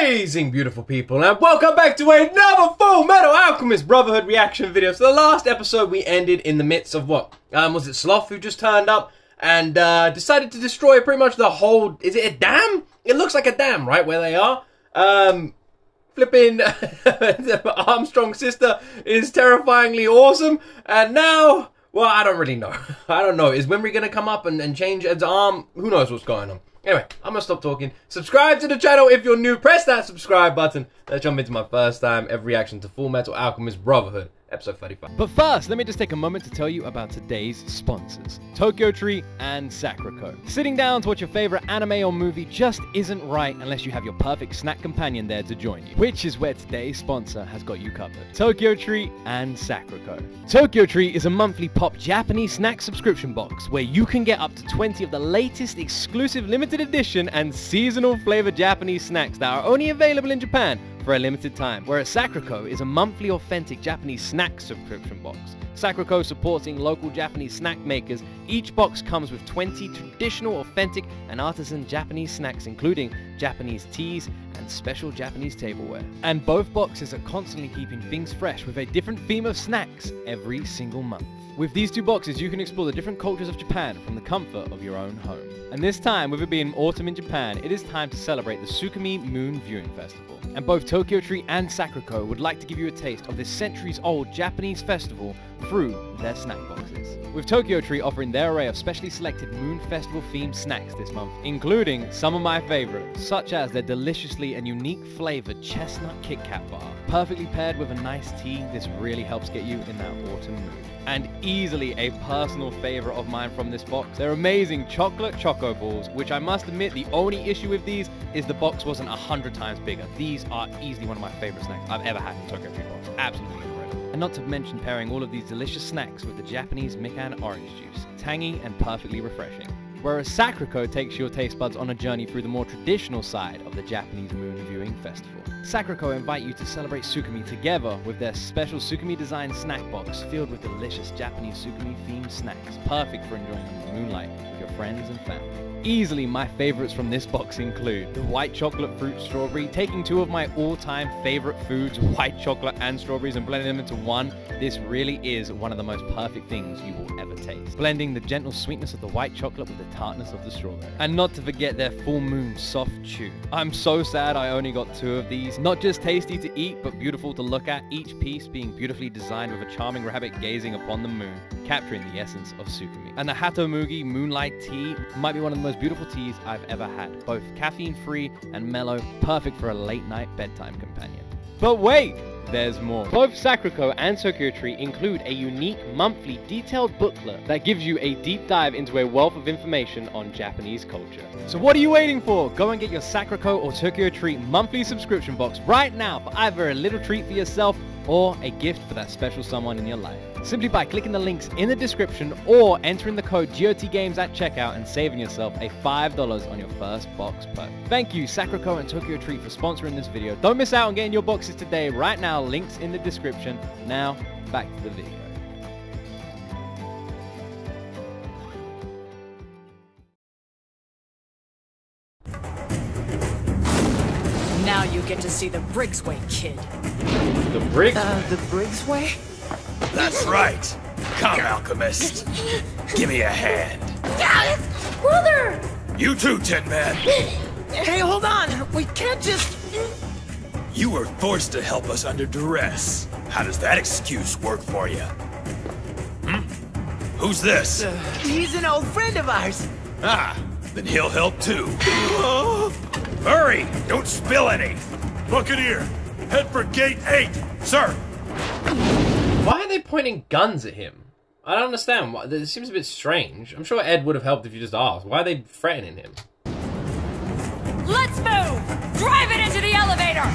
Amazing, beautiful people, and welcome back to another Full Metal Alchemist Brotherhood reaction video. So the last episode we ended in the midst of what? Was it Sloth who just turned up and decided to destroy pretty much the whole... Is it a dam? It looks like a dam, right, where they are. Flipping Armstrong's sister is terrifyingly awesome, and now... Well, I don't really know. I don't know. Is Winry going to come up and change Ed's arm? Who knows what's going on? Anyway, I'm going to stop talking. Subscribe to the channel if you're new. Press that subscribe button. Let's jump into my first time ever reaction to Full Metal Alchemist Brotherhood, episode 35. But first, let me just take a moment to tell you about today's sponsors, Tokyo Tree and Sakriko. Sitting down to watch your favorite anime or movie just isn't right unless you have your perfect snack companion there to join you, which is where today's sponsor has got you covered, Tokyo Tree and Sakriko. Tokyo Tree is a monthly pop Japanese snack subscription box where you can get up to 20 of the latest exclusive limited edition and seasonal flavored Japanese snacks that are only available in Japan for a limited time, whereas Sakriko is a monthly authentic Japanese snack subscription box. Sakriko supporting local Japanese snack makers. Each box comes with 20 traditional, authentic, and artisan Japanese snacks, including Japanese teas and special Japanese tableware. And both boxes are constantly keeping things fresh with a different theme of snacks every single month. With these two boxes, you can explore the different cultures of Japan from the comfort of your own home. And this time, with it being autumn in Japan, it is time to celebrate the Tsukimi Moon Viewing Festival. And both Tokyo Tree and Sakriko would like to give you a taste of this centuries-old Japanese festival through their snack boxes. With Tokyo Tree offering their array of specially selected Moon Festival-themed snacks this month, including some of my favorites, such as their deliciously and unique flavored chestnut Kit Kat bar. Perfectly paired with a nice tea, this really helps get you in that autumn mood. And easily a personal favorite of mine from this box, they're amazing chocolate choco balls, which I must admit the only issue with these is the box wasn't 100 times bigger. These are easily one of my favorite snacks I've ever had in Tokyo Tree box. Absolutely incredible. And not to mention pairing all of these delicious snacks with the Japanese Mikan orange juice, tangy and perfectly refreshing. Whereas Sakriko takes your taste buds on a journey through the more traditional side of the Japanese Moon Viewing Festival. Sakriko invite you to celebrate Tsukimi together with their special Tsukimi designed snack box filled with delicious Japanese Tsukimi themed snacks, perfect for enjoying in the moonlight with your friends and family. Easily my favorites from this box include the white chocolate fruit strawberry, taking two of my all-time favorite foods, white chocolate and strawberries, and blending them into one. This really is one of the most perfect things you will ever taste. Blending the gentle sweetness of the white chocolate with the tartness of the strawberry. And not to forget their full moon soft chew. I'm so sad I only got two of these. Not just tasty to eat, but beautiful to look at, each piece being beautifully designed with a charming rabbit gazing upon the moon, capturing the essence of Tsukimi. And the Hatomugi Moonlight Tea might be one of the most beautiful teas I've ever had, both caffeine-free and mellow, perfect for a late-night bedtime companion. But wait! There's more. Both Sakriko and Tokyo Tree include a unique monthly detailed booklet that gives you a deep dive into a wealth of information on Japanese culture. So what are you waiting for? Go and get your Sakriko or Tokyo Tree monthly subscription box right now for either a little treat for yourself or a gift for that special someone in your life. Simply by clicking the links in the description or entering the code G.O.T games at checkout and saving yourself a $5 on your first box purchase. Thank you Sakriko and Tokyo Tree for sponsoring this video. Don't miss out on getting your boxes today. Right now, links in the description. Now, back to the video. Now you get to see the Briggs way, kid. The Briggs? The Briggs way? That's right. Come, Alchemist. Give me a hand. Brother! You too, Tin Man. Hey, hold on. We can't just... You were forced to help us under duress. How does that excuse work for you? Who's this? He's an old friend of ours. Ah, then he'll help too. Hurry! Don't spill any! Buccaneer, head for Gate 8, sir! Why are they pointing guns at him? I don't understand. It seems a bit strange. I'm sure Ed would have helped if you just asked. Why are they threatening him? Let's move! Drive it into the elevator!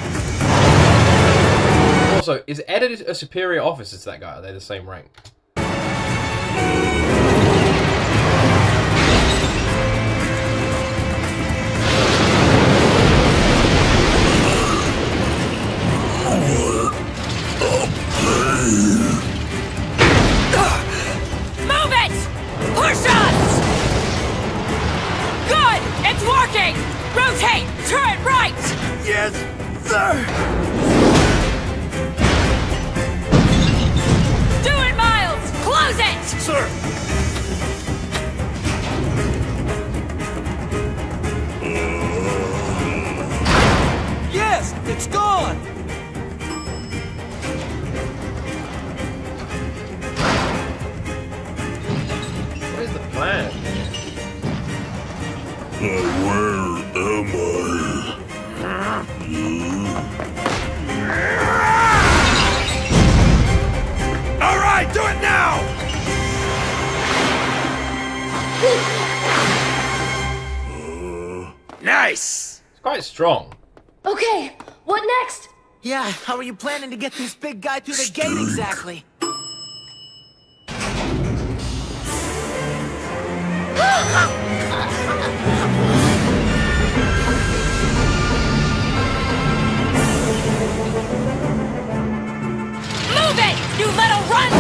Also, is Ed a superior officer to that guy? Are they the same rank? Move it! Push us! Good! It's working! Rotate! Turn right! Yes, sir! Do it, Miles! Close it! Sir! Yes, it's gone! What is the plan? Where am I? All right, do it now! Nice! It's quite strong. Okay, what next? Yeah, how are you planning to get this big guy through the gate exactly? Move it, you little runt!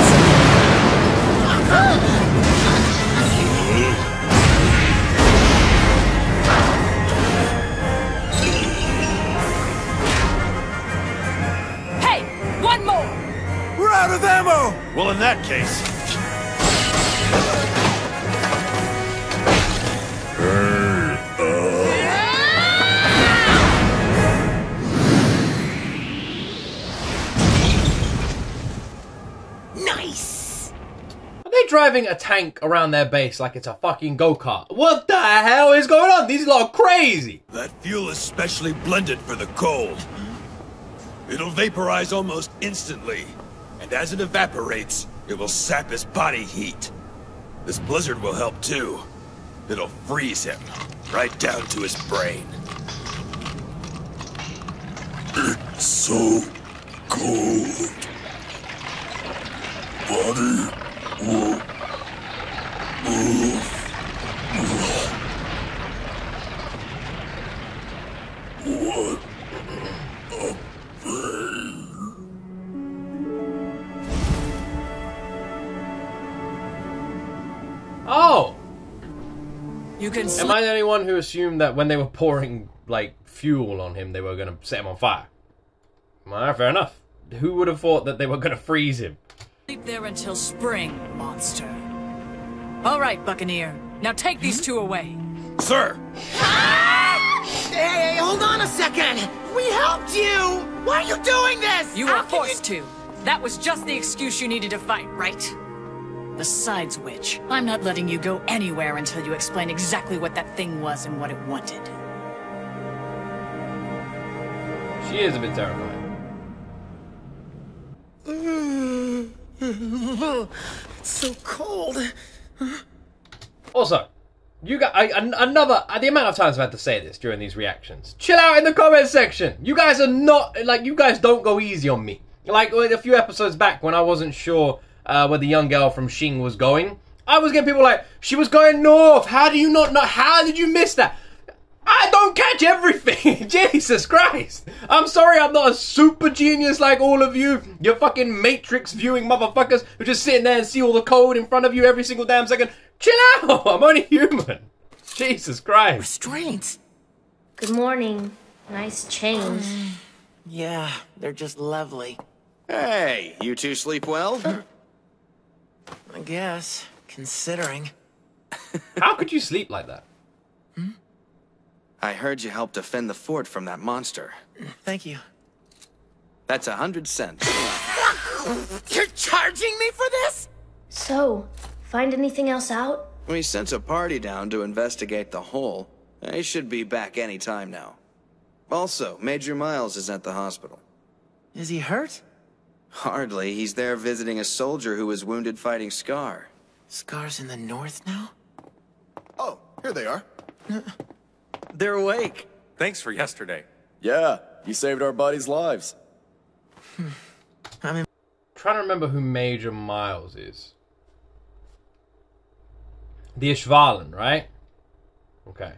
Hey, one more! We're out of ammo! Well, in that case... Nice! Are they driving a tank around their base like it's a fucking go-kart? What the hell is going on? These lot are crazy! That fuel is specially blended for the cold. It'll vaporize almost instantly, and as it evaporates, it will sap his body heat. This blizzard will help too. It'll freeze him, right down to his brain. It's so cold. Body won't move. What a pain. Oh! You can Am I the only one who assumed that when they were pouring, like, fuel on him, they were gonna set him on fire? Well, fair enough. Who would have thought that they were gonna freeze him? sleep there until spring, monster. All right, Buccaneer. Now take these two away. Sir! Hey, hold on a second! We helped you! Why are you doing this? You were forced to. That was just the excuse you needed to fight, right? Besides which, I'm not letting you go anywhere until you explain exactly what that thing was and what it wanted. She is a bit terrifying. It's so cold. Also, you got another. The amount of times I've had to say this during these reactions. Chill out in the comment section. You guys are not like you guys don't go easy on me. Like a few episodes back when I wasn't sure where the young girl from Xing was going, I was getting people like, she was going north. How do you not know? How did you miss that? I don't catch everything. Jesus Christ. I'm sorry I'm not a super genius like all of you. You fucking Matrix viewing motherfuckers who just sitting there and see all the code in front of you every single damn second. Chill out. I'm only human. Jesus Christ. Restraints. Good morning. Nice change. Yeah, they're just lovely. Hey, you two sleep well? I guess, considering. How could you sleep like that? I heard you helped defend the fort from that monster. Thank you. That's 100 cents. You're charging me for this? So, find anything else out? We sent a party down to investigate the hole. They should be back any time now. Also, Major Miles is at the hospital. Is he hurt? Hardly. He's there visiting a soldier who was wounded fighting Scar. Scar's in the north now? Oh, here they are. They're awake. Thanks for yesterday. Yeah, you saved our buddies' lives. Trying to remember who Major Miles is. The Ishvalan, right? Okay.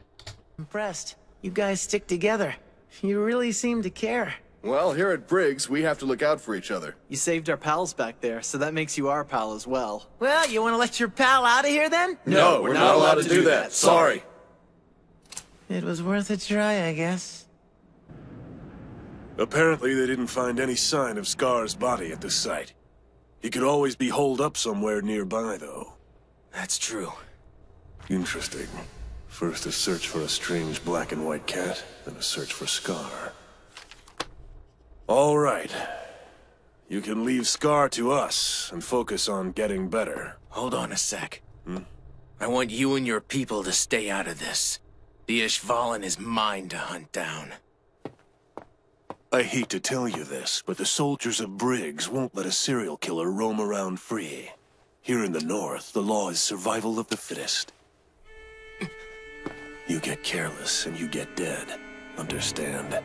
Impressed. You guys stick together. You really seem to care. Well, here at Briggs, we have to look out for each other. You saved our pals back there, so that makes you our pal as well. Well, you want to let your pal out of here then? No, we're not allowed to do that. Sorry. It was worth a try, I guess. Apparently they didn't find any sign of Scar's body at the site. He could always be holed up somewhere nearby, though. That's true. Interesting. First a search for a strange black and white cat, then a search for Scar. All right. You can leave Scar to us and focus on getting better. Hold on a sec. I want you and your people to stay out of this. The Ishvalan is mine to hunt down. I hate to tell you this, but the soldiers of Briggs won't let a serial killer roam around free. Here in the north, the law is survival of the fittest. You get careless and you get dead. Understand?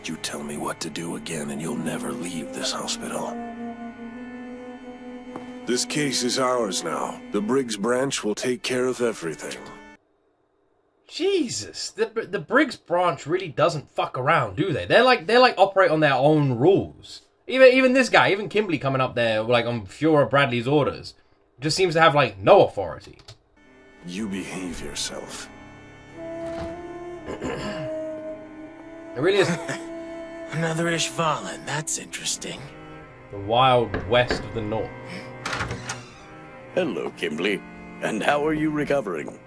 You tell me what to do again and you'll never leave this hospital. This case is ours now. The Briggs branch will take care of everything. Jesus, the Briggs branch really doesn't fuck around, do they? They're like operate on their own rules. Even this guy, even Kimberly coming up there like on Fiora Bradley's orders, just seems to have like no authority. You behave yourself. It really is. Another Ishvalan, that's interesting. The wild west of the north. Hello, Kimberly. And how are you recovering?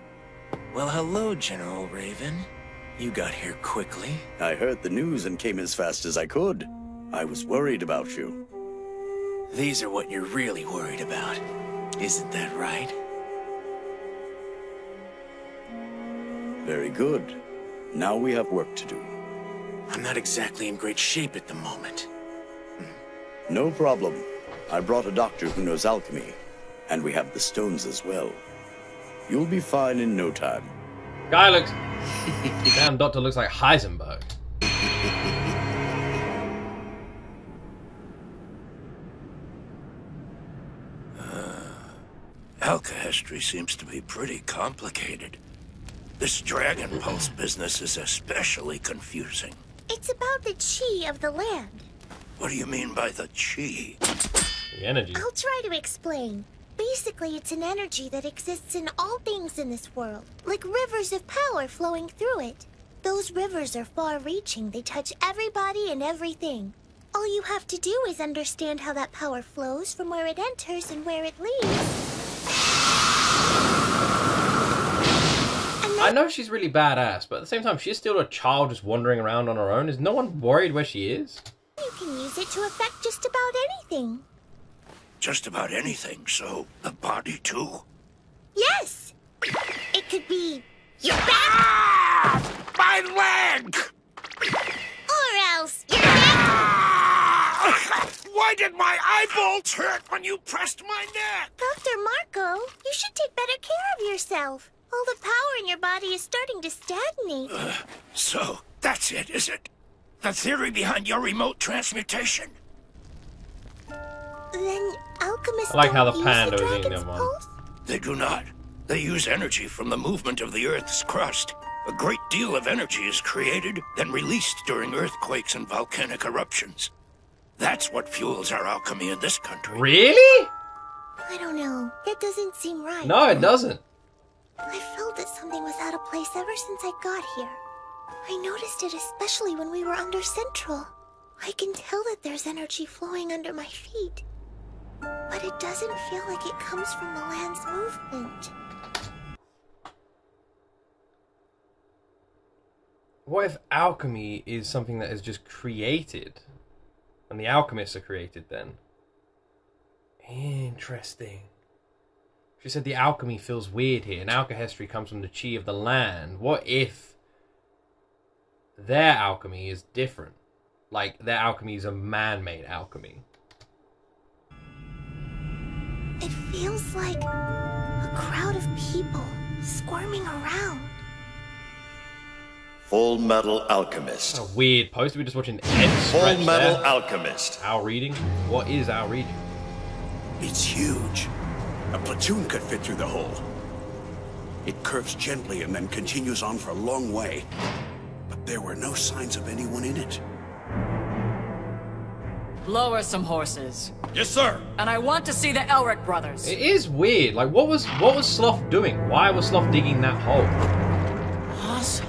Well, hello, General Raven. You got here quickly. I heard the news and came as fast as I could. I was worried about you. These are what you're really worried about. Isn't that right? Very good. Now we have work to do. I'm not exactly in great shape at the moment. No problem. I brought a doctor who knows alchemy. And we have the stones as well. You'll be fine in no time. Guy looks... Damn, doctor looks like Heisenberg. Alchemy seems to be pretty complicated. This Dragon Pulse business is especially confusing. It's about the chi of the land. What do you mean by the chi? The energy. I'll try to explain. Basically, it's an energy that exists in all things in this world, like rivers of power flowing through it. Those rivers are far-reaching. They touch everybody and everything. All you have to do is understand how that power flows from where it enters and where it leaves. I know she's really badass, but at the same time, she's still a child just wandering around on her own. Is no one worried where she is? You can use it to affect just about anything. Just about anything, so the body too? Yes! It could be your back! Ah! My leg! Or else your neck! Why did my eyeballs hurt when you pressed my neck? Dr. Marco, you should take better care of yourself. All the power in your body is starting to stagnate. So, that's it, is it? The theory behind your remote transmutation? Then alchemists I like how don't the panda use was the eating dragon's them pulse? They do not. They use energy from the movement of the Earth's crust. A great deal of energy is created, then released during earthquakes and volcanic eruptions. That's what fuels our alchemy in this country. Really? I don't know. That doesn't seem right. No, it doesn't. I felt that something was out of place ever since I got here. I noticed it especially when we were under Central. I can tell that there's energy flowing under my feet. But it doesn't feel like it comes from the land's movement. What if alchemy is something that is just created? And the alchemists are created then? Interesting. She said the alchemy feels weird here, and alchemy comes from the chi of the land. What if their alchemy is different? Like, their alchemy is a man-made alchemy. It feels like a crowd of people squirming around. Full Metal Alchemist. That's a weird post. We're just watching Ed Full stretch Metal there. Alchemist. Our reading? What is our reading? It's huge. A platoon could fit through the hole. It curves gently and then continues on for a long way. But there were no signs of anyone in it. Lower some horses. Yes, sir. And I want to see the Elric brothers. It is weird. Like, what was Sloth doing? Why was Sloth digging that hole? Awesome.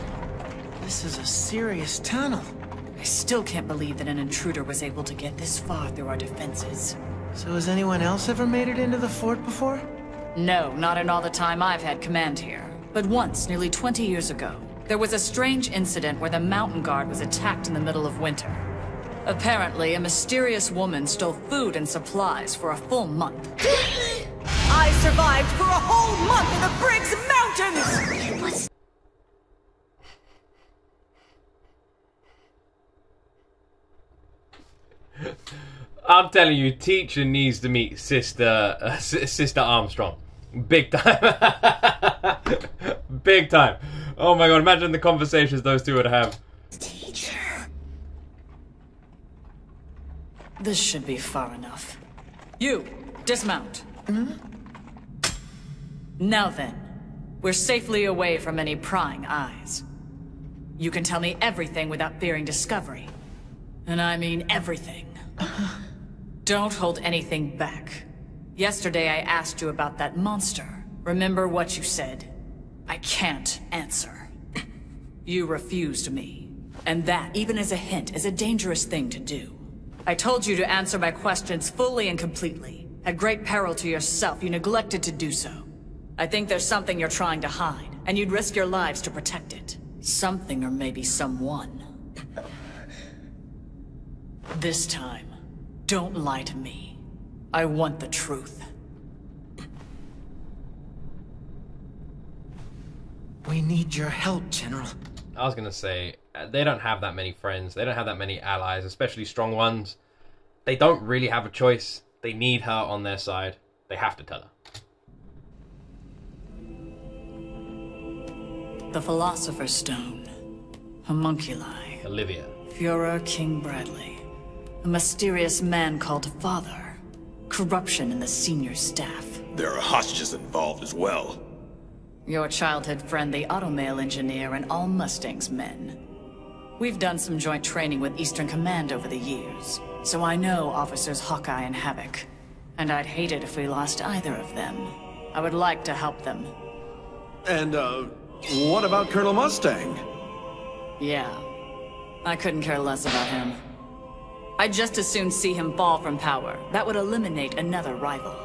This is a serious tunnel. I still can't believe that an intruder was able to get this far through our defenses. So has anyone else ever made it into the fort before? No, not in all the time I've had command here. But once, nearly 20 years ago, there was a strange incident where the mountain guard was attacked in the middle of winter. Apparently, a mysterious woman stole food and supplies for a full month. I survived for a whole month in the Briggs Mountains! I'm telling you, teacher needs to meet Sister Armstrong. Big time. Big time. Oh my god, imagine the conversations those two would have. Teacher. This should be far enough. You, dismount. Now then, we're safely away from any prying eyes. You can tell me everything without fearing discovery. And I mean everything. Don't hold anything back. Yesterday I asked you about that monster. Remember what you said? I can't answer. You refused me. And that, even as a hint, is a dangerous thing to do. I told you to answer my questions fully and completely. At great peril to yourself, you neglected to do so. I think there's something you're trying to hide, and you'd risk your lives to protect it. Something or maybe someone. This time, don't lie to me. I want the truth. We need your help, General. I was gonna say, they don't have that many friends. They don't have that many allies, especially strong ones. They don't really have a choice. They need her on their side. They have to tell her. The Philosopher's Stone. Homunculi. Olivia. Führer King Bradley. A mysterious man called Father. Corruption in the senior staff. There are hostages involved as well. Your childhood friend, the automail engineer, and all Mustang's men. We've done some joint training with Eastern Command over the years, so I know Officers Hawkeye and Havoc. And I'd hate it if we lost either of them. I would like to help them. And, what about Colonel Mustang? Yeah. I couldn't care less about him. I'd just as soon see him fall from power. That would eliminate another rival.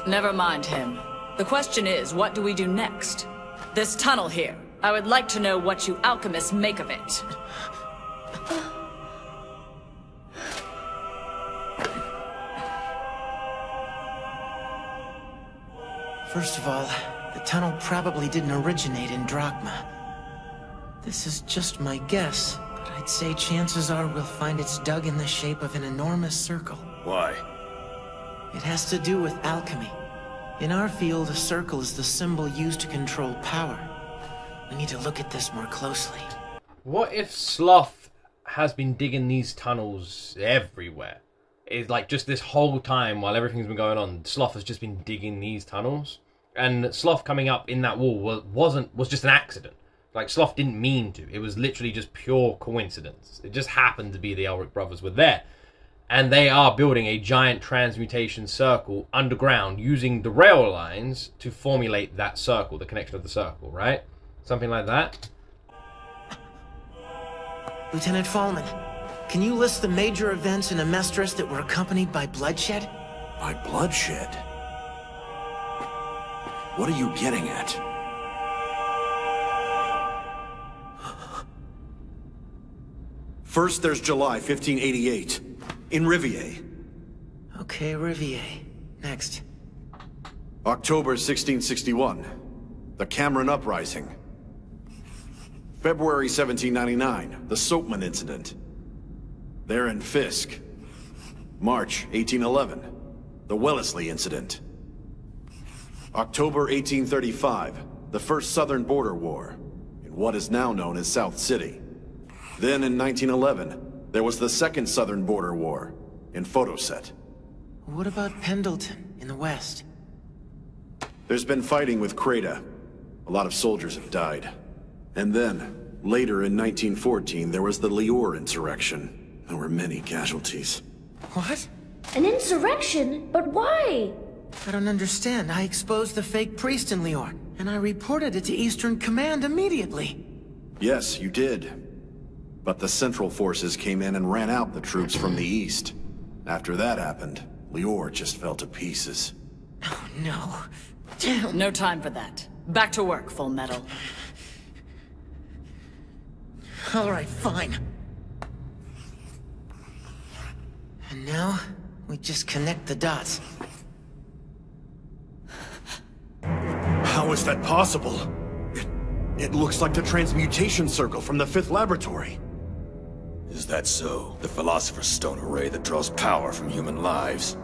Never mind him. The question is, what do we do next? This tunnel here. I would like to know what you alchemists make of it. First of all, the tunnel probably didn't originate in Drachma. This is just my guess, but I'd say chances are we'll find it's dug in the shape of an enormous circle. Why? It has to do with alchemy. In our field, a circle is the symbol used to control power. We need to look at this more closely. What if Sloth has been digging these tunnels everywhere? It's like just this whole time while everything's been going on, Sloth has just been digging these tunnels. And Sloth coming up in that wall was just an accident. Like, Sloth didn't mean to. It was literally just pure coincidence. It just happened to be the Elric brothers were there. And they are building a giant transmutation circle underground using the rail lines to formulate that circle, the connection of the circle, right? Something like that. Lieutenant Fallman, can you list the major events in Amestris that were accompanied by bloodshed? By bloodshed? What are you getting at? First, there's July 1588. In Rivier. Okay, Rivier. Next. October 1661. The Cameron Uprising. February 1799. The Soapman Incident. There in Fisk. March 1811. The Wellesley Incident. October 1835. The First Southern Border War. In what is now known as South City. Then in 1911. There was the Second Southern Border War, in Photoset. What about Pendleton, in the west? There's been fighting with Kreda. A lot of soldiers have died. And then, later in 1914, there was the Lior insurrection. There were many casualties. What? An insurrection? But why? I don't understand. I exposed the fake priest in Lior, and I reported it to Eastern Command immediately. Yes, you did. But the Central forces came in and ran out the troops from the east. After that happened, Lior just fell to pieces. Oh, no. No time for that. Back to work, Full Metal. All right, fine. And now, we just connect the dots. How is that possible? It looks like the transmutation circle from the 5th laboratory. Is that so? The Philosopher's Stone array that draws power from human lives.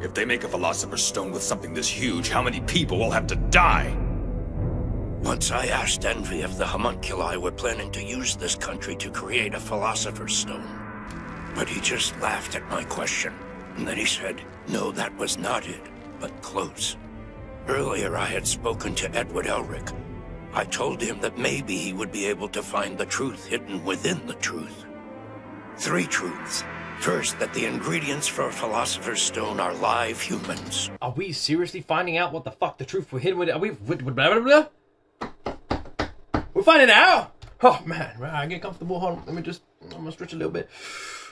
If they make a Philosopher's Stone with something this huge, how many people will have to die? Once I asked Envy if the homunculi were planning to use this country to create a Philosopher's Stone. But he just laughed at my question. And then he said, no, that was not it, but close. Earlier I had spoken to Edward Elric. I told him that maybe he would be able to find the truth hidden within the truth. 3 truths. First, that the ingredients for a Philosopher's Stone are live humans. Are we seriously finding out what the fuck the truth we're hidden with? Are we... Blah, blah, blah? We're finding out? Oh, man. Right, get comfortable. Hold on. Let me just... I'm gonna stretch a little bit.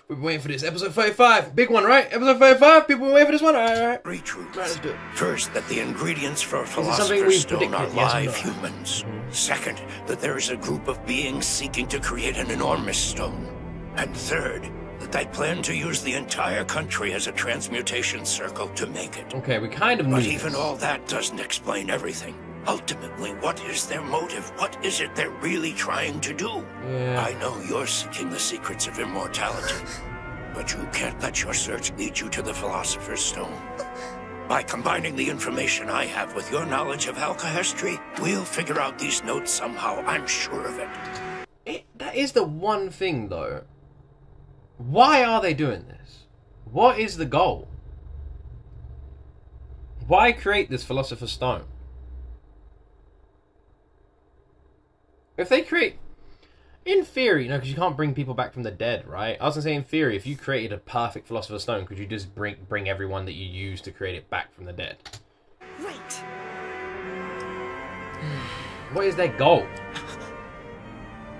We've been waiting for this. Episode 35. Big one, right? Episode 35. People been waiting for this one? Alright. 3 truths. Right, let's do it. First, that the ingredients for a Philosopher's Stone are live humans. Second, that there is a group of beings seeking to create an enormous stone. And third, that they plan to use the entire country as a transmutation circle to make it. Okay, we kind of But knew even this. all that doesn't explain everything. Ultimately, what is their motive? What is it they're really trying to do? Yeah. I know you're seeking the secrets of immortality, but you can't let your search lead you to the Philosopher's Stone. By combining the information I have with your knowledge of alchemy, we'll figure out these notes somehow, I'm sure of it. That is the one thing, though. Why are they doing this? What is the goal? Why create this Philosopher's Stone? If they create... In theory, no, because you can't bring people back from the dead, right? I was going to say, in theory, if you created a perfect Philosopher's Stone, could you just bring everyone that you used to create it back from the dead? Right. What is their goal?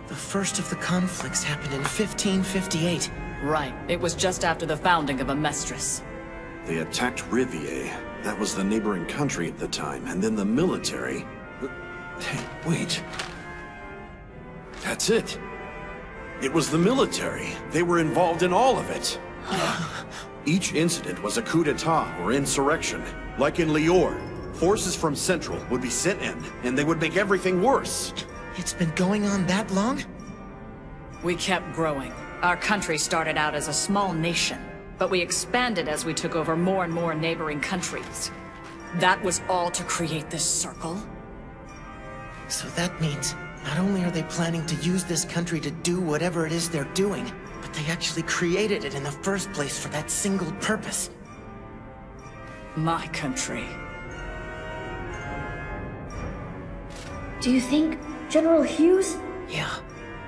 The first of the conflicts happened in 1558. Right. It was just after the founding of Amestris. They attacked Rivier. That was the neighboring country at the time. And then the military... Hey, wait. That's it. It was the military. They were involved in all of it. Each incident was a coup d'etat or insurrection. Like in Lior, forces from Central would be sent in, and they would make everything worse. It's been going on that long? We kept growing. Our country started out as a small nation, but we expanded as we took over more and more neighboring countries. That was all to create this circle? So that means, not only are they planning to use this country to do whatever it is they're doing, but they actually created it in the first place for that single purpose. My country. Do you think General Hughes? Yeah.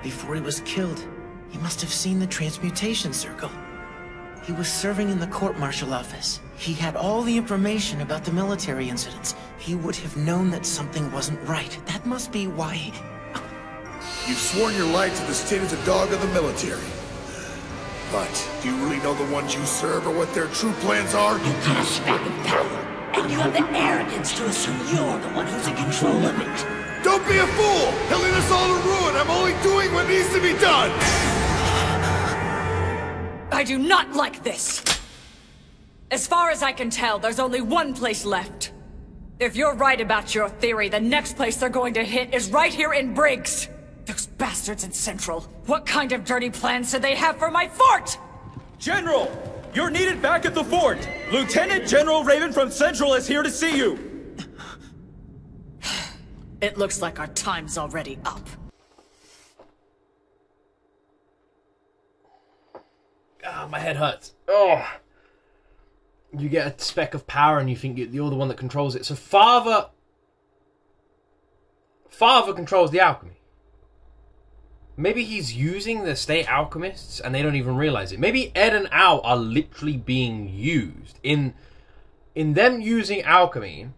Before he was killed, he must have seen the transmutation circle. He was serving in the court-martial office. He had all the information about the military incidents. He would have known that something wasn't right. That must be why he... You've sworn your life to the state as a dog of the military. But do you really know the ones you serve or what their true plans are? You got a speck of power, and you have the arrogance to assume you're the one who's in control of it. Don't be a fool! He'll lead us all to ruin! I'm only doing what needs to be done! I do not like this! As far as I can tell, there's only one place left. If you're right about your theory, the next place they're going to hit is right here in Briggs! Those bastards in Central. What kind of dirty plans do they have for my fort? General! You're needed back at the fort! Lieutenant General Raven from Central is here to see you! It looks like our time's already up. Ah, my head hurts. Oh. You get a speck of power and you think you're the one that controls it. So Father controls the alchemy. Maybe he's using the state alchemists and they don't even realize it. Maybe Ed and Al are literally being used. In them using alchemy,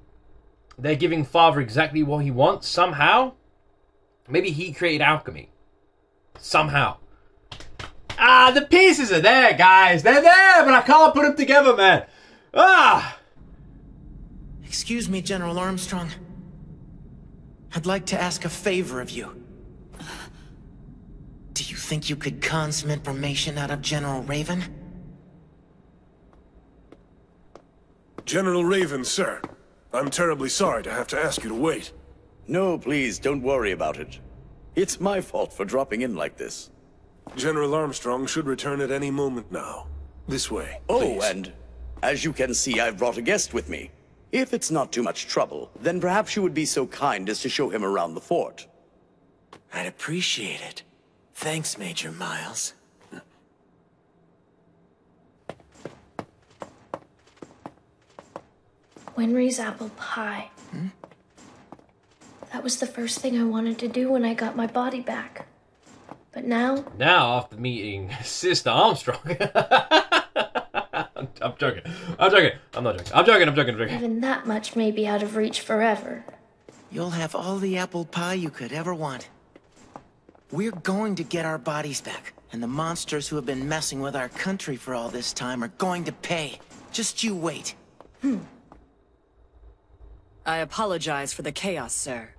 they're giving Father exactly what he wants somehow. Maybe he created alchemy. Somehow. Ah, the pieces are there, guys. They're there, but I can't put them together, man. Ah! Excuse me, General Armstrong. I'd like to ask a favor of you. Do you think you could con some information out of General Raven? General Raven, sir. I'm terribly sorry to have to ask you to wait. No, please, don't worry about it. It's my fault for dropping in like this. General Armstrong should return at any moment now. This way, Oh, please. and as you can see, I've brought a guest with me. If it's not too much trouble, then perhaps you would be so kind as to show him around the fort. I'd appreciate it. Thanks, Major Miles. Winry's apple pie. That was the first thing I wanted to do when I got my body back. But now... Now, after meeting Sister Armstrong... I'm joking. I'm joking. I'm not joking. I'm joking. Even that much may be out of reach forever. You'll have all the apple pie you could ever want. We're going to get our bodies back, and the monsters who have been messing with our country for all this time are going to pay. Just you wait. I apologize for the chaos, sir.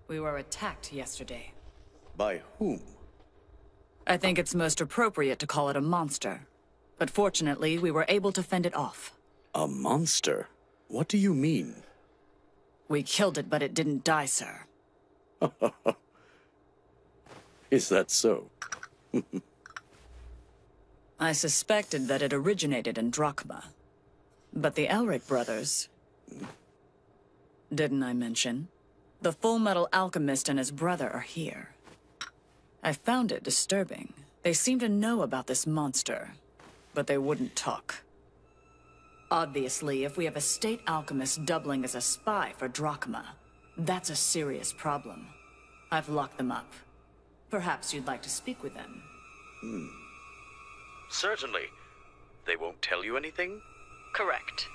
We were attacked yesterday. By whom? I think it's most appropriate to call it a monster. But fortunately, we were able to fend it off. A monster? What do you mean? We killed it, but it didn't die, sir. Is that so? I suspected that it originated in Drachma. But the Elric brothers... Didn't I mention? The Full-Metal Alchemist and his brother are here. I found it disturbing. They seem to know about this monster, but they wouldn't talk. Obviously, if we have a state alchemist doubling as a spy for Drachma, that's a serious problem. I've locked them up. Perhaps you'd like to speak with them. Certainly. They won't tell you anything? Correct.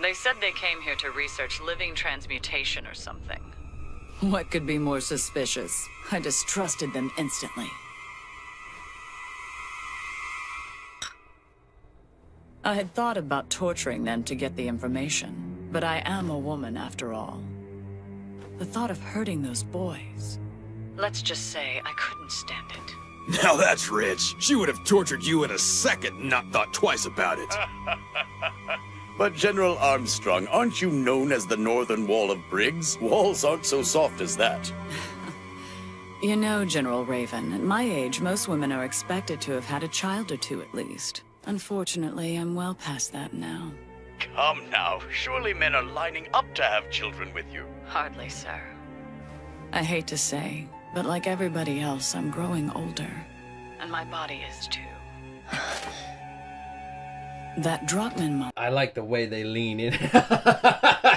They said they came here to research living transmutation or something. What could be more suspicious? I distrusted them instantly. I had thought about torturing them to get the information, but I am a woman after all. The thought of hurting those boys... Let's just say I couldn't stand it. Now that's rich. She would have tortured you in a second and not thought twice about it. But General Armstrong, aren't you known as the Northern Wall of Briggs? Walls aren't so soft as that. You know, General Raven, at my age, most women are expected to have had a child or two at least. Unfortunately, I'm well past that now. Come now, surely men are lining up to have children with you. Hardly, sir. I hate to say, but like everybody else, I'm growing older. And my body is too. That Drachman... I like the way they lean in.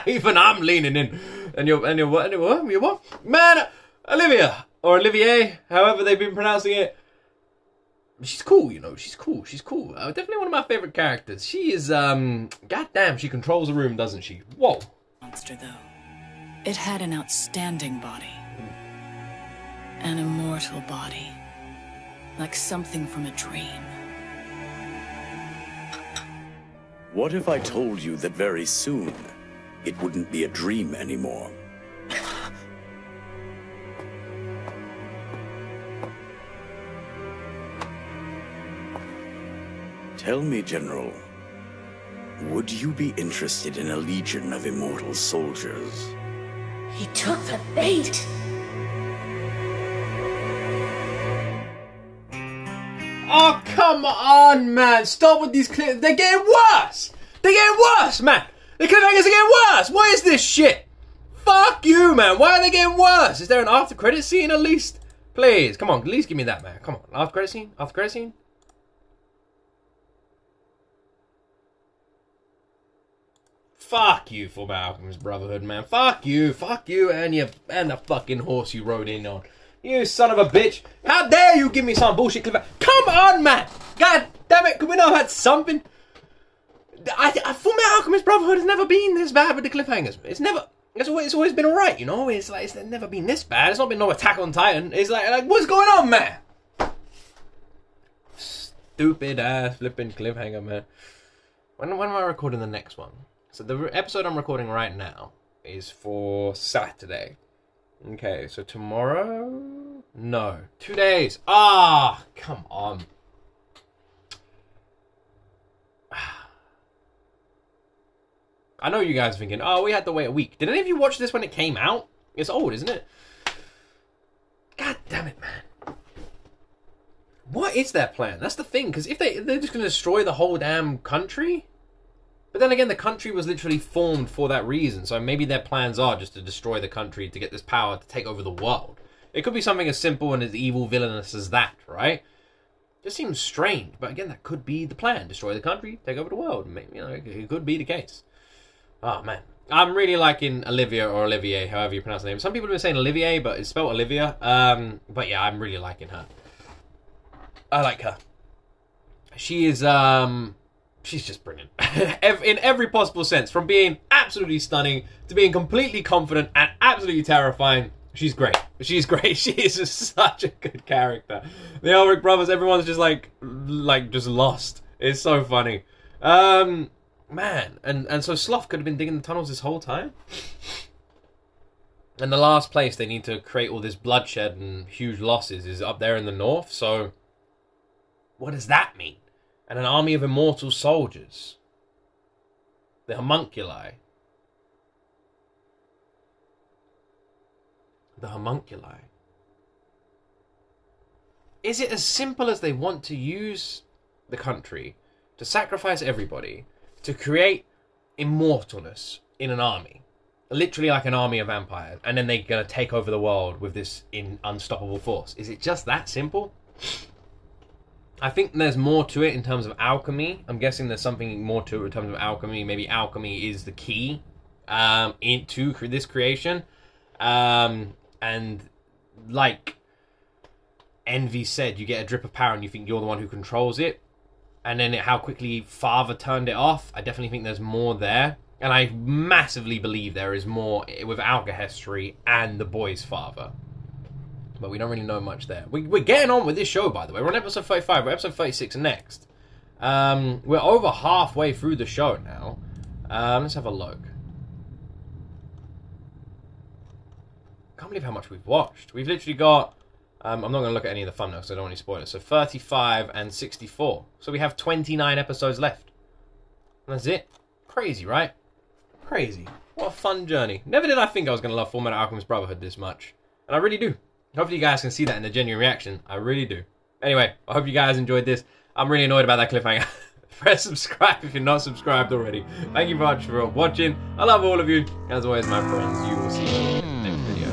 Even I'm leaning in. And you're what? Man, Olivia, or Olivier, however they've been pronouncing it. She's cool, you know, she's cool. Definitely one of my favorite characters. She is, goddamn, she controls the room, doesn't she? Whoa. Monster, though. It had an outstanding body. An immortal body. Like something from a dream. What if I told you that very soon, it wouldn't be a dream anymore? Tell me, General, would you be interested in a legion of immortal soldiers? He took the bait! Oh, come on, man. Stop with these clips. They're getting worse. They're getting worse, man. The cliffhangers are getting worse. What is this shit? Fuck you, man. Why are they getting worse? Is there an after credit scene at least? Please, come on. At least give me that, man. Come on. After credit scene? After credit scene? Fuck you, Fullmetal Alchemist Brotherhood, man. Fuck you, and the fucking horse you rode in on. You son of a bitch. How dare you give me some bullshit cliffhanger? Come on, man. God damn it. Could we not have had something? Fullmetal Alchemist Brotherhood has never been this bad with the cliffhangers. It's always been alright, you know? It's never been this bad. It's not been no Attack on Titan. It's like what's going on, man? Stupid ass flipping cliffhanger, man. When am I recording the next one? So the episode I'm recording right now is for Saturday. Okay, so tomorrow? No. 2 days. Ah, come on. I know you guys are thinking, oh, we had to wait a week. Did any of you watch this when it came out? It's old, isn't it? God damn it, man. What is their plan? That's the thing, because if they're just going to destroy the whole damn country? But then again, the country was literally formed for that reason, so maybe their plans are just to destroy the country to get this power to take over the world. It could be something as simple and as evil, villainous as that, right? Just seems strange, but again, that could be the plan. Destroy the country, take over the world. Maybe, you know, it could be the case. Oh, man. I'm really liking Olivia or Olivier, however you pronounce the name. Some people have been saying Olivier, but it's spelled Olivia. But yeah, I'm really liking her. I like her. She is, she's just brilliant. In every possible sense. From being absolutely stunning to being completely confident and absolutely terrifying. She's great. She's great. She is just such a good character. The Ulrich brothers, everyone's just like just lost. It's so funny. Man, and so Sloth could have been digging the tunnels this whole time. And the last place they need to create all this bloodshed and huge losses is up there in the north. So what does that mean? And an army of immortal soldiers. The homunculi. The homunculi. Is it as simple as they want to use the country to sacrifice everybody to create immortalness in an army? Literally like an army of vampires. And then they're going to take over the world with this unstoppable force. Is it just that simple? I think there's more to it in terms of alchemy. I'm guessing there's something more to it in terms of alchemy. Maybe alchemy is the key into this creation. And like Envy said, you get a drip of power and you think you're the one who controls it. And then how quickly Father turned it off. I definitely think there's more there. And I massively believe there is more with Alkahestry and the boy's father. But we don't really know much there. We're getting on with this show, by the way. We're on episode 35. We're episode 36 next. We're over halfway through the show now. Let's have a look. Can't believe how much we've watched. We've literally got... I'm not going to look at any of the thumbnails because I don't want any spoilers. So 35 and 64. So we have 29 episodes left. And that's it. Crazy, right? Crazy. What a fun journey. Never did I think I was going to love FULLMETAL ALCHEMIST BROTHERHOOD this much. And I really do. Hopefully you guys can see that in the genuine reaction. I really do. Anyway, I hope you guys enjoyed this. I'm really annoyed about that cliffhanger. Press subscribe if you're not subscribed already. Thank you very much for watching. I love all of you. As always, my friends, you will see you in the next video.